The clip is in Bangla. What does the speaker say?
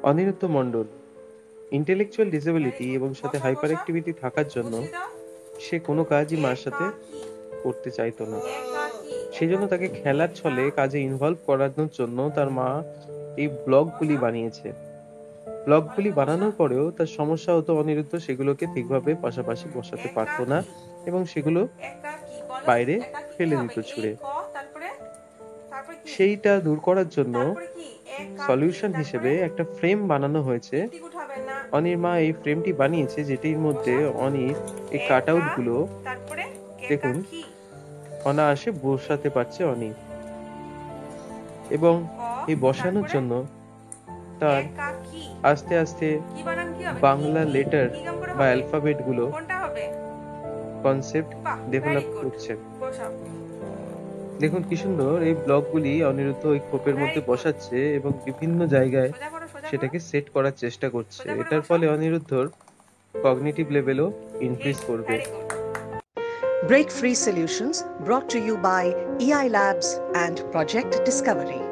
অনিরুদ্ধ মণ্ডল ইন্টেলেকচুয়াল ডিসেবিলিটি এবং সাথে বসাও হাইপার বসাও। অ্যাক্টিভিটি থাকার জন্য বুঝিয়ে দাও। সে কোনো কাজই মার সাথে একাকী। করতে চাইতো না। একাকী। সেজন্য তাকে খেলার ছলে কাজে ইনভলভ করানোর জন্য তার মা এই ব্লকগুলি বসাও। বানিয়েছে। ব্লকগুলি অনিরুদ্ধ বসা। বানানোর পরেও তার সমস্যা হতো, অনিরুদ্ধ সেগুলোকে ঠিকভাবে পাশাপাশি বসাতে পারত না একাকী। এবং সেগুলো একাকী বলো। বাইরে একাকী কি ফেলে হবে? দিত এই ছুঁড়ে। ক তারপরে তারপরে কি? সেইটা দূর করার জন্য তারপরে কি? একাকী সলিউশন তারপরে হিসেবে একটা ফ্রেম বানানো হয়েছে। টিকটিক উঠাবে না। অনির মা এই ফ্রেমটি বানিয়েছে যেটির মধ্যে বসাও। অনির এই কাটআউট একা গুলো তারপরে দেখুন একাকী। অনায়াসে বসাতে পারছে অনি, এবং ক এই বসানোর তারপরে জন্য তার একাকী। আস্তে আস্তে কি বানান কি হবে? কি বাংলা কি লেটার কি কাম করে বা হবে? অ্যালফাবেট গুলো কোনটা হবে? কনসেপ্ট বাহ, ভেরি ডেভেলপ গুড। করছে। বসাও। দেখুন কি সুন্দর এই ব্লকগুলি অনিরুদ্ধ ওই খোপের ভেরি মধ্যে গুড। বসাচ্ছে এবং বিভিন্ন জায়গায় সোজা করো সোজা করো। সেটাকে সেট করার চেষ্টা করছে। সোজা করে এটার বসাও। ফলে অনিরুদ্ধর কগনিটিভ লেভেলও ইনক্রিজ হিট করবে। Very good. Break Free Solutions brought to you by EI Labs and Project Discovery.